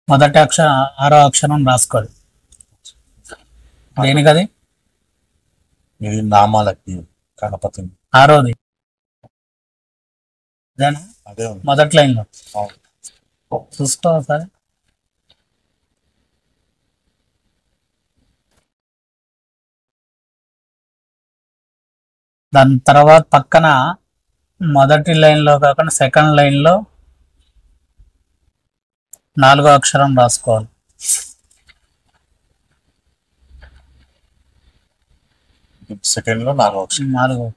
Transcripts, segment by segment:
మొదటి అక్షరం ఆరో అక్షరం రాసుకోవాలి. దేనికది? ఇది నామాలకి గణపతి. ఆరోది అదేనా? అదే ఉంది. మొదటి లైన్ లో అవును. చూసుకో సరే. దాని తర్వాత పక్కన మొదటి లైన్ లో కాకుండా సెకండ్ లైన్ లో 4వ అక్షరం రాసుకోవాలి. సెకండ్ లో 4వ అక్షరం. 4.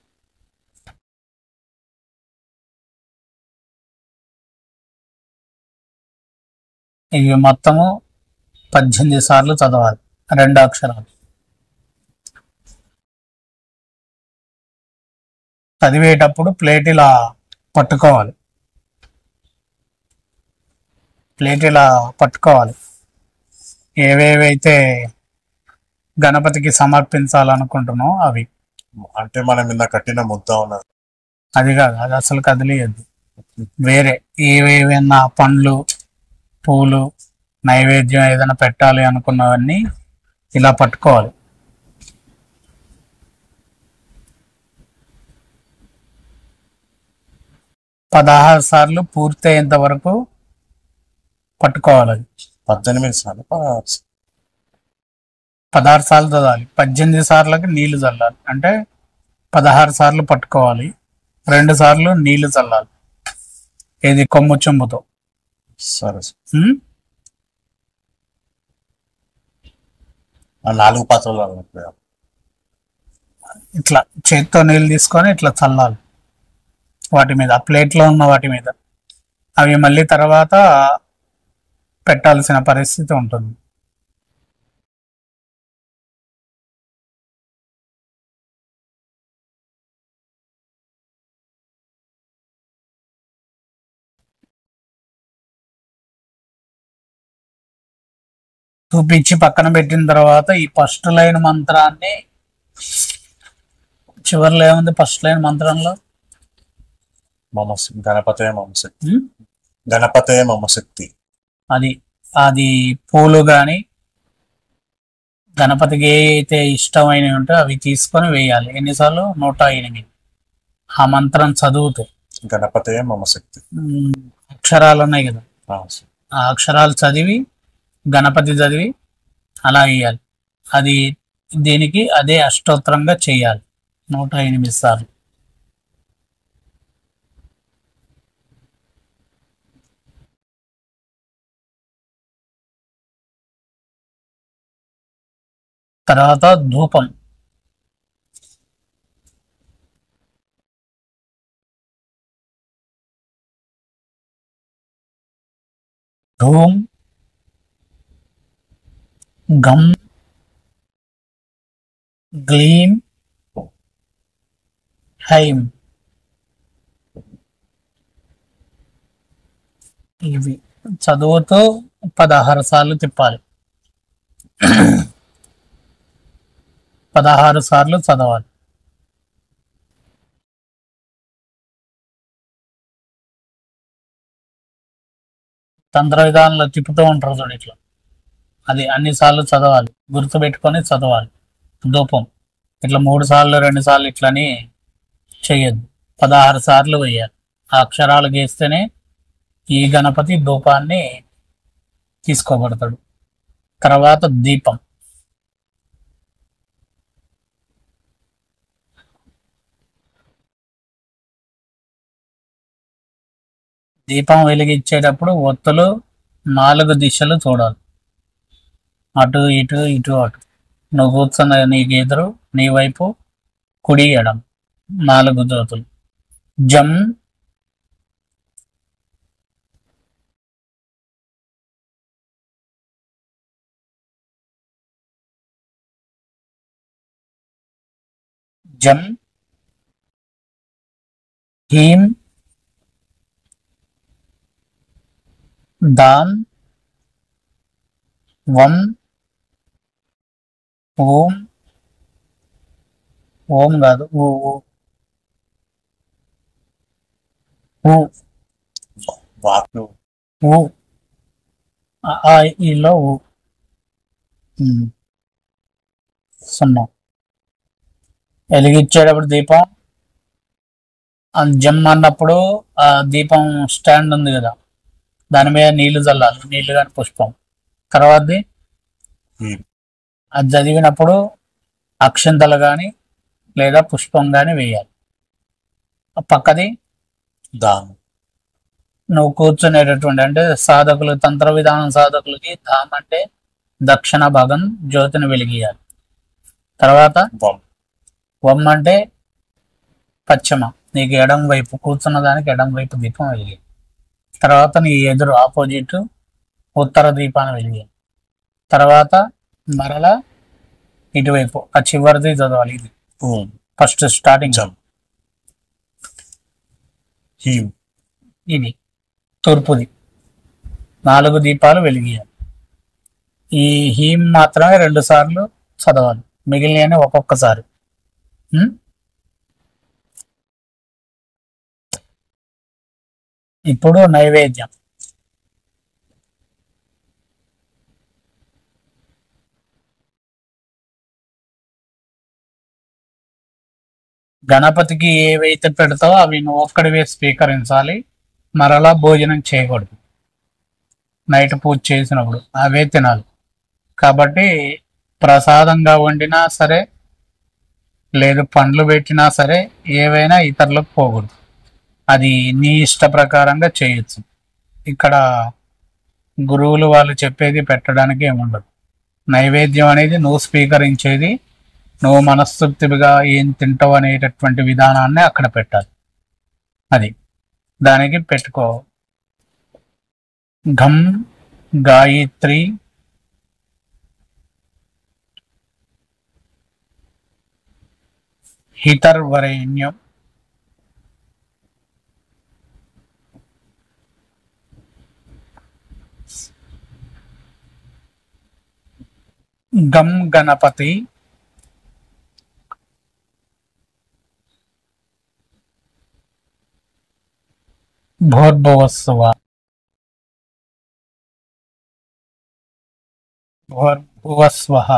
ఇవి మొత్తము 18 సార్లు చదవాలి 2 అక్షరాలు. చదివేటప్పుడు ప్లేట్ ఇలా పట్టుకోవాలి. ఏవేవైతే గణపతికి సమర్పించాలనుకుంటున్నాం అవి. అంటే మనం నిన్న కట్టిన ముద్ద ఉన్నది. అది కాదు, అది అసలు కదిలియద్దు. వేరే ఏవేవైనా పండ్లు, పూలు, నైవేద్యం ఏదైనా పెట్టాలి అనుకున్నవన్నీ ఇలా పట్టుకోవాలి. పదహారు సార్లు పూర్తయ్యేంత వరకు పట్టుకోవాలి. 18 సార్లు 16 సార్లు చదవాలి. 18 సార్లకి నీళ్లు చల్లాలి. అంటే 16 సార్లు పట్టుకోవాలి, 2 సార్లు నీళ్లు చల్లాలి. ఇది కొమ్ము చెంబుతో. సరే. ఆ 4 పాత్రలు ఇట్లా చేత్తో నీళ్ళు తీసుకొని ఇట్లా చల్లాలి వాటి మీద, ఆ ప్లేట్లో ఉన్న వాటి మీద. అవి మళ్ళీ తర్వాత పెట్టాల్సిన పరిస్థితి ఉంటుంది. చూపించి పక్కన పెట్టిన తర్వాత ఈ ఫస్ట్ లైన్ మంత్రాన్ని, చివరిలో ఏముంది ఫస్ట్ లైన్ మంత్రంలో? గణపతయ మమ శక్తి. గణపతయ మమ శక్తి. అది పూలు కానీ గణపతికి ఏ అయితే ఇష్టమైనవి ఉంటే అవి తీసుకొని వేయాలి. ఎన్నిసార్లు? 108. ఆ మంత్రం చదువుతూ గణపతయ మమ శక్తి అక్షరాలు ఉన్నాయి కదా, ఆ అక్షరాలు చదివి గణపతి చదివి అలా వేయాలి. అది దీనికి అదే అష్టోత్తరంగా చేయాలి 108 సార్లు. తర్వాత ధూపం. ధూమ్ గం గ్లీం హైం. ఇవి చదువుతూ 16 సార్లు తిప్పాలి. 16 సార్లు చదవాలి. తంత్ర విధానంలో తిప్పుతూ ఉంటారు చూడు ఇట్లా, అది అన్నిసార్లు చదవాలి, గుర్తుపెట్టుకొని చదవాలి. ధూపం ఇట్లా 3 సార్లు 2 సార్లు ఇట్లని చెయ్యద్దు, 16 సార్లు వేయాలి. ఆ అక్షరాలు గీస్తేనే ఈ గణపతి ధూపాన్ని తీసుకోబడతాడు. తర్వాత దీపం. దీపం వెలిగించేటప్పుడు ఒత్తులు 4 దిశలు చూడాలి, అటు ఇటు ఇటు అటు. నువ్వు కూర్చున్న నీకు ఎదురు, నీ వైపు, కుడి ఎడం 4 జ్యోతులు. జం జం హీం దాం వం ఓం. ఓం కాదు, ఊ ఊ ఊ ఊ ఆ ఈలో ఊ. ఉమ్. సున్నా. వెలిగించేటప్పుడు దీపం జమ్ అన్నప్పుడు ఆ దీపం స్టాండ్ ఉంది కదా, దాని మీద నీళ్లు చల్లాలి, నీళ్లు కానీ పుష్పం. తర్వాతది హీమ్. అది చదివినప్పుడు అక్షంతలు కానీ లేదా పుష్పం కానీ వేయాలి. ఆ పక్కది దామ్. నువ్వు కూర్చునేటటువంటి అంటే సాధకులు, తంత్ర విధానం సాధకులకి ధామ్ అంటే దక్షిణ భాగం జ్యోతిని వెలిగియాలి. తర్వాత వమ్. వమ్ అంటే పశ్చిమ, నీకు ఎడం వైపు కూర్చున్న దానికి ఎడం వైపు దీపం వెలిగి. తర్వాత నీ ఎదురు ఆపోజిట్ ఉత్తర దీపాన్ని వెలిగి. తర్వాత మరలా ఇటువైపు ఆ చివరిది చదవాలి. ఇది ఊమ్. First starting. జమ్. హీమ్. ఇది తూర్పుది 4 దీపాలు వెలిగియాలి. ఈ హీమ్ మాత్రమే 2 సార్లు చదవాలి, మిగిలిన ఒక్కొక్కసారి. ఉం? ఇప్పుడు నైవేద్యం. గణపతికి ఏవైతే పెడతావో అవి నువ్వు ఒక్కడివే స్వీకరించాలి, మరలా భోజనం చేయకూడదు. నైట్ పూజ చేసినప్పుడు అవే తినాలి. కాబట్టి ప్రసాదంగా వండినా సరే, లేదు పండ్లు పెట్టినా సరే, ఏవైనా ఇతరులకు పోకూడదు. అది నీ ఇష్ట ప్రకారంగా చేయొచ్చు. ఇక్కడ గురువులు వాళ్ళు చెప్పేది పెట్టడానికి ఏముండదు. నైవేద్యం అనేది నువ్వు స్వీకరించేది, నువ్వు మనస్తృప్తిగా ఏం తింటావు అనేటటువంటి విధానాన్ని అక్కడ పెట్టాలి. అది దానికి పెట్టుకో. ఘం గాయత్రి హితర్వరేణ్యం గం గణపతి భోర్భువస్సువ. భోర్భువస్వః.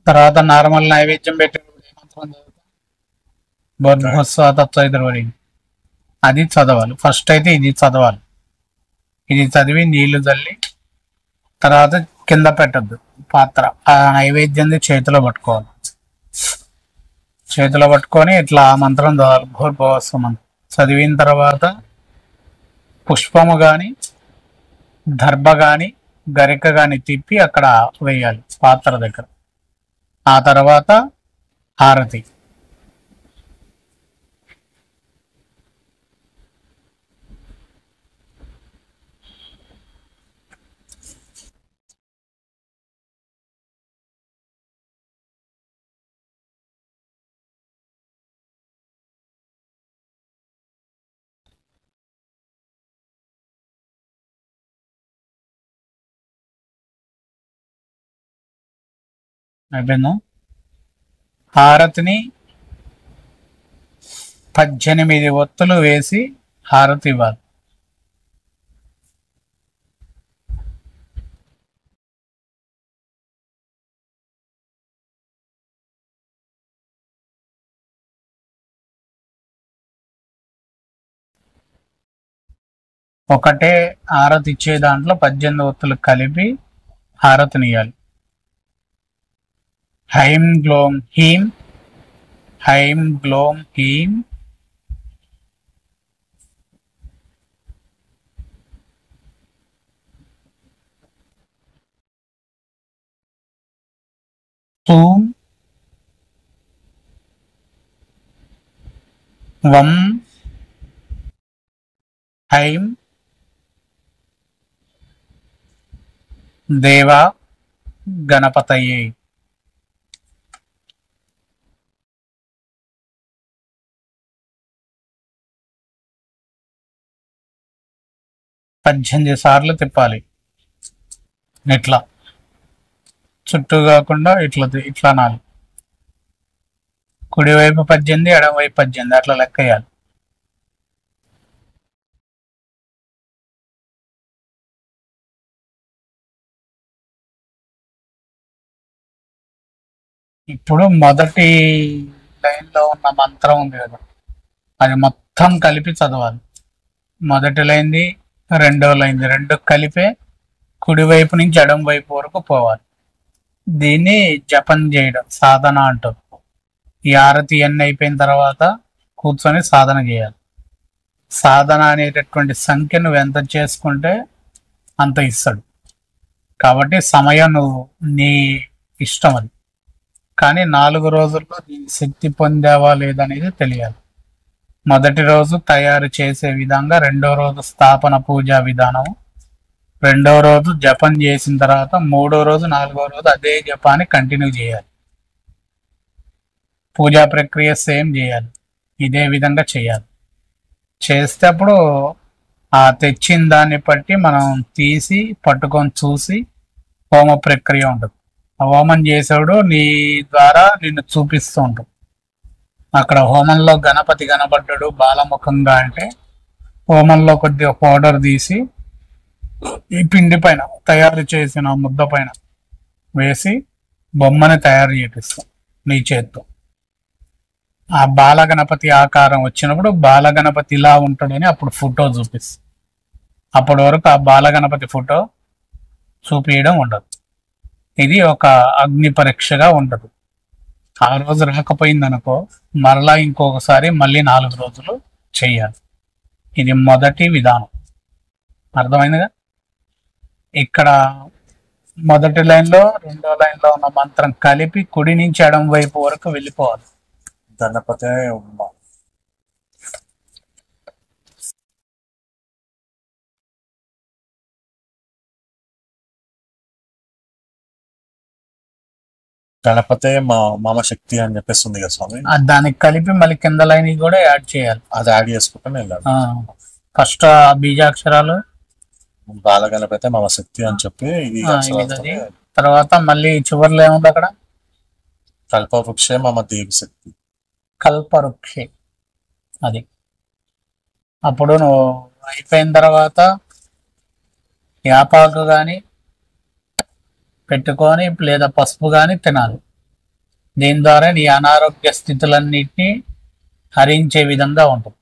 తర్వాత నార్మల్ నైవేద్యం పెట్టేటప్పుడు ఏ మంత్రం చదువుతాం? భోర్భువస్సువ తత్సవితుర్వరేణ్యం. అది చదవాలి. ఫస్ట్ అయితే ఇది చదవాలి. ఇది చదివి నీళ్లు చల్లి తర్వాత కింద పెట్టద్దు పాత్ర, ఆ నైవేద్యాన్ని చేతిలో పట్టుకోవాలి. చేతిలో పట్టుకొని ఇట్లా ఆ మంత్రం చదవాలి, భూర్భువస్సు మంత్రం చదివిన తర్వాత పుష్పము కానీ దర్భ కానీ గరిక కానీ తిప్పి అక్కడ వేయాలి పాత్ర దగ్గర. ఆ తర్వాత హారతి. అయిపోయిందా? హారతిని 18 ఒత్తులు వేసి హారతి ఇవ్వాలి. ఒకటే హారతి ఇచ్చే దాంట్లో 18 ఒత్తులు కలిపి హారతినియాలి. హైం గ్లోం హీం, హైం గ్లోం హీం, తూం వం హైం దేవా గణపతయే. పద్దెనిమిది సార్లు తిప్పాలి ఇట్లా. చుట్టూ కాకుండా ఇట్లా అనాలి. కుడివైపు 18, ఎడమవైపు 18 అట్లా లెక్క వేయాలి. ఇప్పుడు మొదటి లైన్లో ఉన్న మంత్రం ఉంది కదా, అది మొత్తం కలిపి చదవాలి. మొదటి లైన్ది, రెండో లైన్ది రెండు కలిపే కుడివైపు నుంచి ఎడమ వైపు వరకు పోవాలి. దీన్ని జపం చేయడం సాధన అంటారు. ఈ ఆరతి ఎన్ని అయిపోయిన తర్వాత కూర్చొని సాధన చేయాలి. సాధన అనేటటువంటి సంఖ్య నువ్వు ఎంత చేసుకుంటే అంత ఇస్తాడు. కాబట్టి సమయం నువ్వు నీ ఇష్టం అది. కానీ 4 రోజుల్లో దీని శక్తి పొందావా లేదనేది తెలియాలి. మొదటి రోజు తయారు చేసే విధంగా, రెండో రోజు స్థాపన పూజా విధానం, రెండో రోజు జపం చేసిన తర్వాత 3వ రోజు 4వ రోజు అదే జపాన్ని కంటిన్యూ చేయాలి. పూజా ప్రక్రియ సేమ్ చేయాలి. ఇదే విధంగా చేయాలి. చేస్తే అప్పుడు ఆ తెచ్చిన దాన్ని బట్టి మనం తీసి పట్టుకొని చూసి హోమ ప్రక్రియ ఉంటుంది. ఆ హోమం చేసేవాడు నీ ద్వారా నిన్ను చూపిస్తూ ఉంటాడు. అక్కడ హోమంలో గణపతి కనబడ్డాడు బాలముఖంగా అంటే హోమంలో కొద్దిగా పౌడర్ తీసి ఈ పిండి పైన తయారు చేసిన ముద్ద పైన వేసి బొమ్మని తయారు చేపిస్తాం నీ చేత్తో. ఆ బాలగణపతి ఆకారం వచ్చినప్పుడు బాలగణపతి ఇలా ఉంటాడని అప్పుడు ఫోటో చూపిస్తాం. అప్పటి వరకు ఆ బాలగణపతి ఫోటో చూపించడం ఉండదు. ఇది ఒక అగ్ని పరీక్షగా ఉండదు. ఆ రోజు రాకపోయిందనుకో మరలా ఇంకొకసారి మళ్ళీ 4 రోజులు చెయ్యాలి. ఇది మొదటి విధానం. అర్థమైందిగా? ఇక్కడ మొదటి లైన్లో రెండో లైన్లో ఉన్న మంత్రం కలిపి కుడి నుంచి ఎడమ వైపు వరకు వెళ్ళిపోవాలి. గణపతే ఉమ్మ. గణపతే మమ శక్తి అని చెప్పేసి ఉంది కదా స్వామి. దానికి కలిపి మళ్ళీ కింద లైన్ కూడా యాడ్ చేయాలి. అది యాడ్ చేసుకుంటే వెళ్ళాలి. ఫస్ట్ ఆ బీజాక్షరాలు బాలగణపతే మమ శక్తి అని చెప్పి ఇది ఇది తర్వాత మళ్ళీ చివరిలో ఏముంది అక్కడ కల్పవృక్షే మమ దేవి శక్తి, కల్పవృక్షే. అది అప్పుడు నువ్వు అయిపోయిన తర్వాత యాపాకు కానీ పెట్టుకొని లేదా పసుపు కానీ తినాలి. దీని ద్వారా నీ అనారోగ్య స్థితులన్నిటినీ హరించే విధంగా ఉంటుంది.